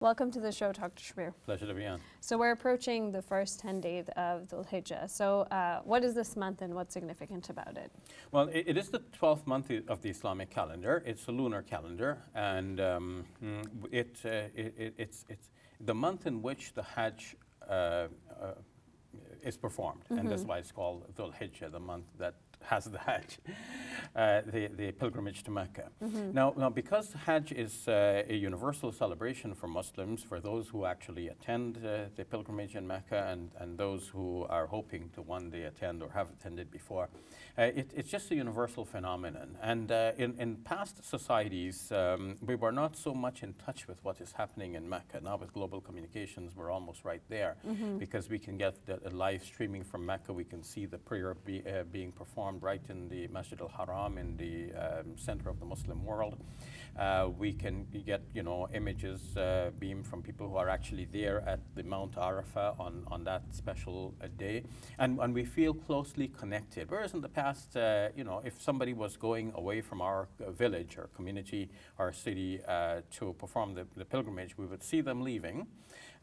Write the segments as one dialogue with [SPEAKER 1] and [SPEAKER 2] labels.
[SPEAKER 1] Welcome to the show, Dr. Shabir.
[SPEAKER 2] Pleasure to be on.
[SPEAKER 1] So we're approaching the first 10 days of Dhul-Hijjah. So what is this month and what's significant about it?
[SPEAKER 2] Well, it is the 12th month of the Islamic calendar. It's a lunar calendar, and it's the month in which the Hajj is performed, and that's why it's called Dhul-Hijjah, the month that has the Hajj, the pilgrimage to Mecca. Now, because Hajj is a universal celebration for Muslims, for those who actually attend the pilgrimage in Mecca and those who are hoping to one day attend or have attended before, it's just a universal phenomenon. And in past societies, we were not so much in touch with what is happening in Mecca. Now with global communications, we're almost right there because we can get the live streaming from Mecca. We can see the prayer being performed right in the Masjid al-Haram in the center of the Muslim world. We can get, images beamed from people who are actually there at the Mount Arafah on that special day. And we feel closely connected. Whereas in the past, if somebody was going away from our village or community or city to perform the pilgrimage, we would see them leaving.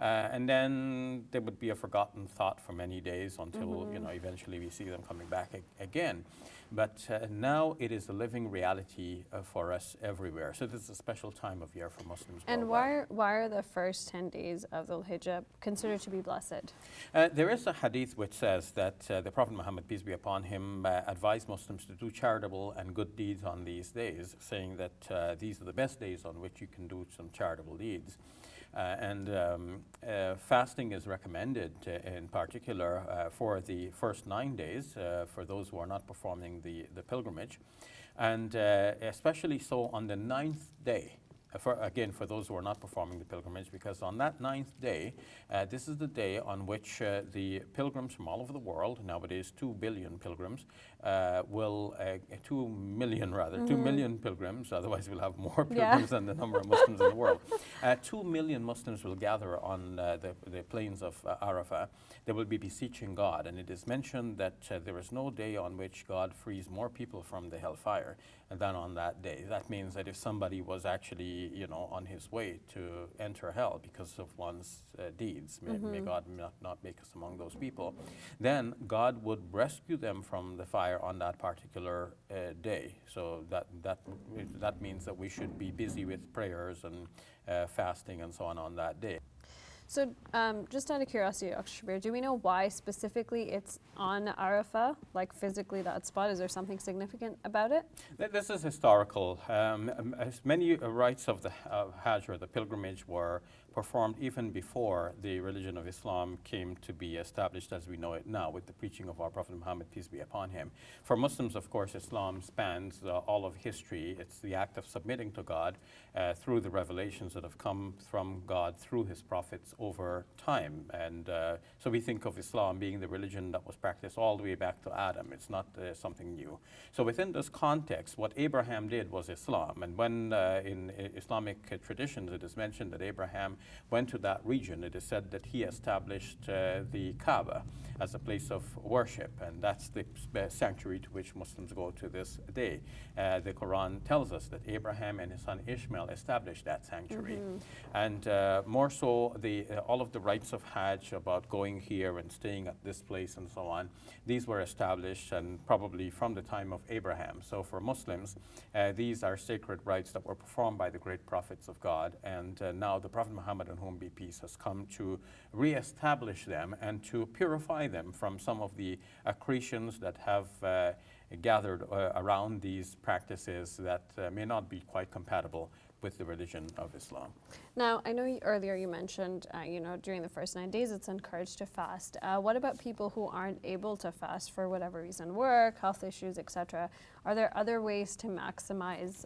[SPEAKER 2] And then there would be a forgotten thought for many days until, eventually we see them coming back again. But now it is a living reality for us everywhere. So this is a special time of year for Muslims worldwide.
[SPEAKER 1] And why are the first 10 days of Dhul-Hijjah considered to be blessed?
[SPEAKER 2] There is a hadith which says that the Prophet Muhammad, peace be upon him, advised Muslims to do charitable and good deeds on these days, saying that these are the best days on which you can do some charitable deeds. Fasting is recommended in particular for the first 9 days for those who are not performing the pilgrimage, and especially so on the 9th day. For those who are not performing the pilgrimage, because on that 9th day, this is the day on which the pilgrims from all over the world, nowadays 2 billion pilgrims, 2 million pilgrims, otherwise we'll have more pilgrims than the number of Muslims in the world. 2 million Muslims will gather on the plains of Arafah. They will be beseeching God, and it is mentioned that there is no day on which God frees more people from the hellfire than on that day. That means that if somebody was actually, on his way to enter hell because of one's deeds, may God not make us among those people, then God would rescue them from the fire on that particular day. So that means that we should be busy with prayers and fasting and so on that day.
[SPEAKER 1] So just out of curiosity, Dr. Shabir, do we know why specifically it's on Arafah, like physically that spot? Is there something significant about it?
[SPEAKER 2] This is historical. As many rites of the Hajj or the pilgrimage were performed even before the religion of Islam came to be established as we know it now with the preaching of our Prophet Muhammad, peace be upon him. For Muslims, of course, Islam spans all of history. It's the act of submitting to God through the revelations that have come from God through his prophets over time. And so we think of Islam being the religion that was practiced all the way back to Adam. It's not something new. So within this context, what Abraham did was Islam. And when in Islamic traditions it is mentioned that Abraham went to that region, it is said that he established the Kaaba as a place of worship, and that's the sanctuary to which Muslims go to this day. The Quran tells us that Abraham and his son Ishmael established that sanctuary. And more so, all of the rites of Hajj about going here and staying at this place and so on, these were established and probably from the time of Abraham. So for Muslims, these are sacred rites that were performed by the great prophets of God, and now the Prophet Muhammad, on whom be peace, has come to re-establish them and to purify them from some of the accretions that have gathered around these practices that may not be quite compatible with the religion of Islam.
[SPEAKER 1] Now, I know earlier you mentioned, during the first 9 days it's encouraged to fast. What about people who aren't able to fast for whatever reason, work, health issues, etc.? Are there other ways to maximize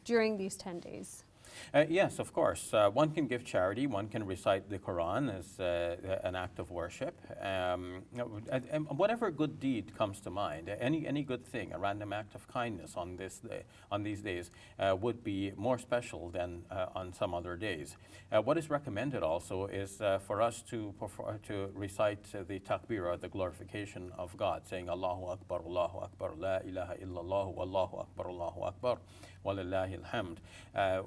[SPEAKER 1] during these 10 days?
[SPEAKER 2] Yes, of course. One can give charity. One can recite the Quran as an act of worship. And whatever good deed comes to mind, any good thing, a random act of kindness on these days would be more special than on some other days. What is recommended also is for us to recite the takbir, or the glorification of God, saying Allahu Akbar, La ilaha illallah, Wallahu Akbar, Allahu Akbar, Walillahi alhamd,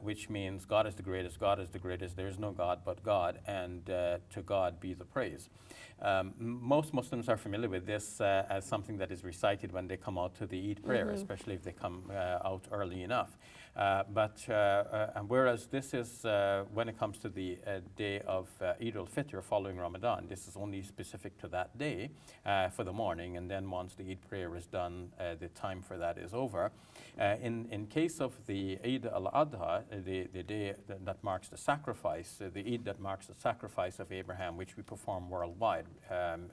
[SPEAKER 2] which means God is the greatest, God is the greatest, there is no God but God, and to God be the praise. Most Muslims are familiar with this as something that is recited when they come out to the Eid prayer, especially if they come out early enough. And whereas this is, when it comes to the day of Eid al-Fitr following Ramadan, this is only specific to that day for the morning, and then once the Eid prayer is done, the time for that is over. In case of the Eid al-Adha, the day that marks the sacrifice, the Eid that marks the sacrifice of Abraham, which we perform worldwide,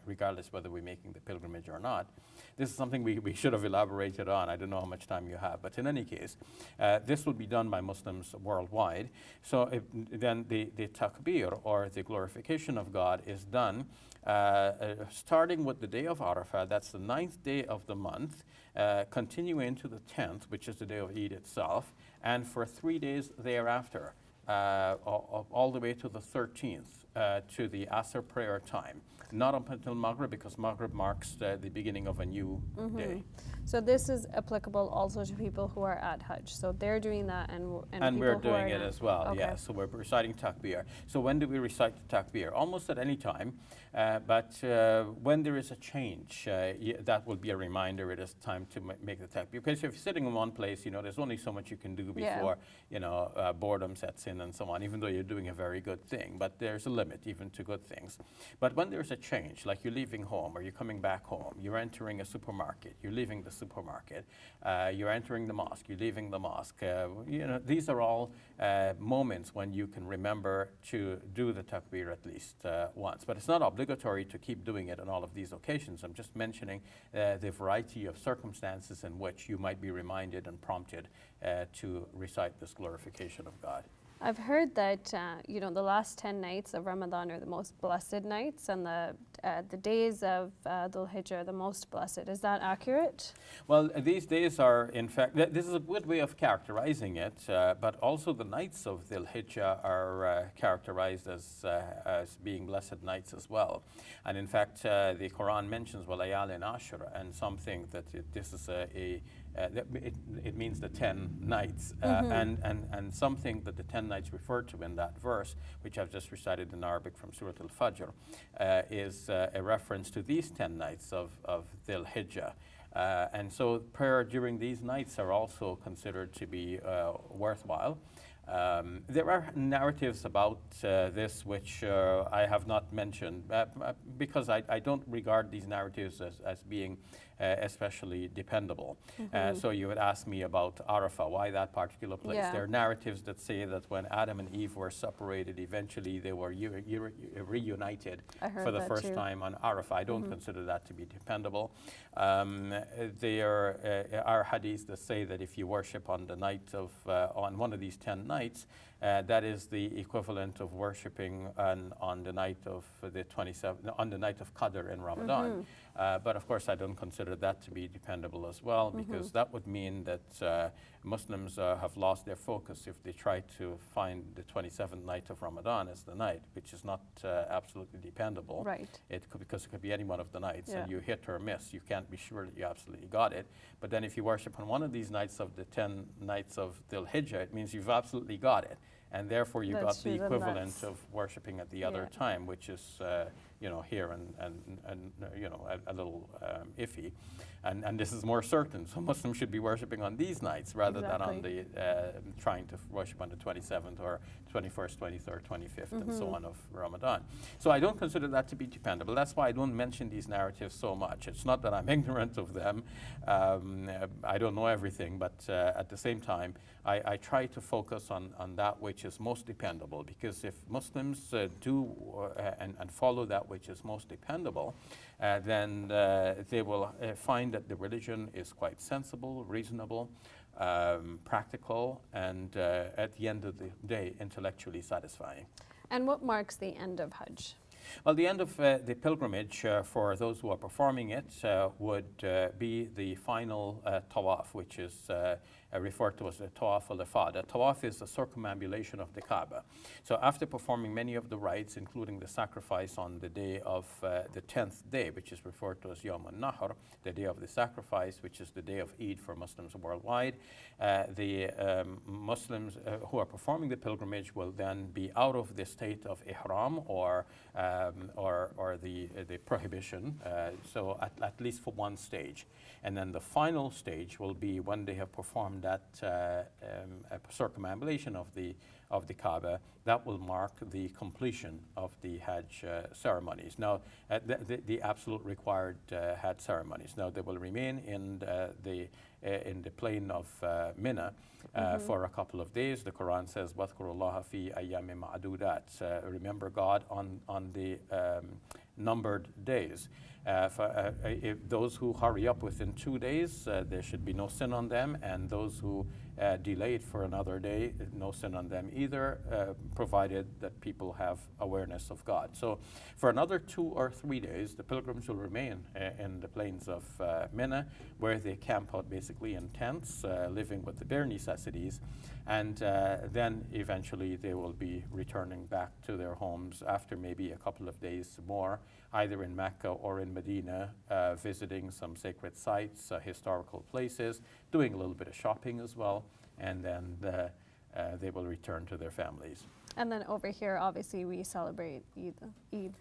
[SPEAKER 2] regardless whether we're making the pilgrimage or not. This is something we should have elaborated on. I don't know how much time you have, but in any case, this will be done by Muslims worldwide. So then the takbir, or the glorification of God, is done starting with the day of Arafah. That's the 9th day of the month, continuing to the 10th, which is the day of Eid itself, and for 3 days thereafter, all the way to the 13th, to the Asr prayer time. Not up until Maghrib, because Maghrib marks the beginning of a new day.
[SPEAKER 1] So this is applicable also to people who are at Hajj. So they're doing that, and
[SPEAKER 2] And
[SPEAKER 1] people
[SPEAKER 2] we're
[SPEAKER 1] who
[SPEAKER 2] doing
[SPEAKER 1] are
[SPEAKER 2] it
[SPEAKER 1] not.
[SPEAKER 2] as well,
[SPEAKER 1] Okay.
[SPEAKER 2] yes. So we're reciting takbir. So when do we recite the takbir? Almost at any time, but when there is a change, that will be a reminder it is time to make the takbir. Because if you're sitting in one place, there's only so much you can do before, boredom sets in and so on, even though you're doing a very good thing. But there's a limit even to good things. But when there's a change, like you're leaving home or you're coming back home, you're entering a supermarket, you're leaving the supermarket, you're entering the mosque, you're leaving the mosque. These are all moments when you can remember to do the takbir at least once. But it's not obligatory to keep doing it on all of these occasions. I'm just mentioning the variety of circumstances in which you might be reminded and prompted to recite this glorification of God.
[SPEAKER 1] I've heard that the last 10 nights of Ramadan are the most blessed nights, and the days of Dhul-Hijjah are the most blessed. Is that accurate?
[SPEAKER 2] Well, these days are, in fact, this is a good way of characterizing it, but also the nights of Dhul-Hijjah are characterized as being blessed nights as well. And in fact, the Quran mentions وَلَيَالٍ عَشْرٍ, and some think that this is it means the 10 nights, and something that the 10 nights referred to in that verse, which I've just recited in Arabic from Surah Al-Fajr, is a reference to these 10 nights of Dhul-Hijjah. And so prayer during these nights are also considered to be worthwhile. There are narratives about this which I have not mentioned because I don't regard these narratives as being especially dependable. So you would ask me about Arafah, why that particular place?
[SPEAKER 1] Yeah.
[SPEAKER 2] There are narratives that say that when Adam and Eve were separated, eventually they were reunited for the first time on Arafah. I don't consider that to be dependable. There are hadiths that say that if you worship on the night of, on one of these 10 nights, that is the equivalent of worshiping on the night of the 27th, on the night of Qadr in Ramadan. But of course, I don't consider that to be dependable as well, because that would mean that Muslims have lost their focus if they try to find the 27th night of Ramadan as the night, which is not absolutely dependable.
[SPEAKER 1] Right.
[SPEAKER 2] Because it could be any one of the nights,
[SPEAKER 1] Yeah.
[SPEAKER 2] and you hit or miss. You can't be sure that you absolutely got it. But then if you worship on one of these nights of the 10 nights of Dhul-Hijjah, it means you've absolutely got it. And therefore, you
[SPEAKER 1] That's
[SPEAKER 2] got the
[SPEAKER 1] true, then
[SPEAKER 2] equivalent
[SPEAKER 1] that's-
[SPEAKER 2] of worshiping at the other
[SPEAKER 1] Yeah.
[SPEAKER 2] time, which is, here and a little iffy. And this is more certain. So Muslims should be worshiping on these nights rather than on the trying to worship on the 27th or 21st, 23rd, 25th, and so on of Ramadan. So I don't consider that to be dependable. That's why I don't mention these narratives so much. It's not that I'm ignorant of them. I don't know everything, but at the same time, I try to focus on that which is most dependable, because if Muslims do and follow that which is most dependable, then they will find that the religion is quite sensible, reasonable, practical, and at the end of the day, intellectually satisfying.
[SPEAKER 1] And what marks the end of Hajj?
[SPEAKER 2] Well, the end of the pilgrimage for those who are performing it would be the final tawaf, which is referred to as the Tawaf al-Ifada. Tawaf is the circumambulation of the Kaaba. So after performing many of the rites, including the sacrifice on the day of the 10th day, which is referred to as Yawm al-Nahr, the day of the sacrifice, which is the day of Eid for Muslims worldwide, the Muslims who are performing the pilgrimage will then be out of the state of ihram or the prohibition, so at least for one stage. And then the final stage will be when they have performed that circumambulation of the Kaaba. That will mark the completion of the Hajj ceremonies. Now, the absolute required Hajj ceremonies. Now, they will remain in the plain of Mina for a couple of days. The Quran says, وَاذْكُرُوا اللَّهَ فِي أَيَّامٍ مَعْدُودَاتٍ. Remember God on the numbered days. If those who hurry up within 2 days, there should be no sin on them, and those who delay it for another day, no sin on them either, provided that people have awareness of God. So for another 2 or 3 days, the pilgrims will remain in the plains of Mina, where they camp out basically in tents, living with the bare necessities, and then eventually they will be returning back to their homes after maybe a couple of days more, either in Mecca or in Medina, visiting some sacred sites, historical places, doing a little bit of shopping as well, and then they will return to their families.
[SPEAKER 1] And then over here, obviously, we celebrate Eid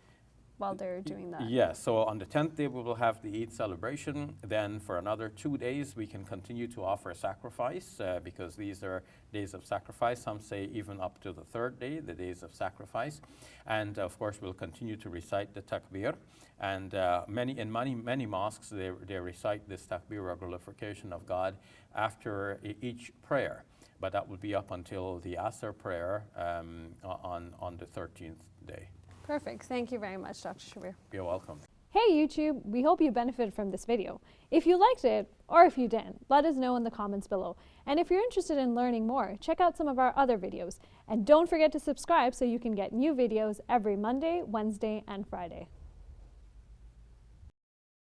[SPEAKER 1] while they're doing that.
[SPEAKER 2] Yes, so on the 10th day, we will have the Eid celebration. Then for another 2 days, we can continue to offer sacrifice because these are days of sacrifice. Some say even up to the 3rd day, the days of sacrifice. And of course, we'll continue to recite the takbir. And many mosques, they recite this takbir, or glorification of God, after each prayer. But that will be up until the Asr prayer on the 13th day.
[SPEAKER 1] Perfect. Thank you very much, Dr. Shabir.
[SPEAKER 2] You're welcome.
[SPEAKER 3] Hey YouTube, we hope you benefited from this video. If you liked it, or if you didn't, let us know in the comments below. And if you're interested in learning more, check out some of our other videos. And don't forget to subscribe so you can get new videos every Monday, Wednesday, and Friday.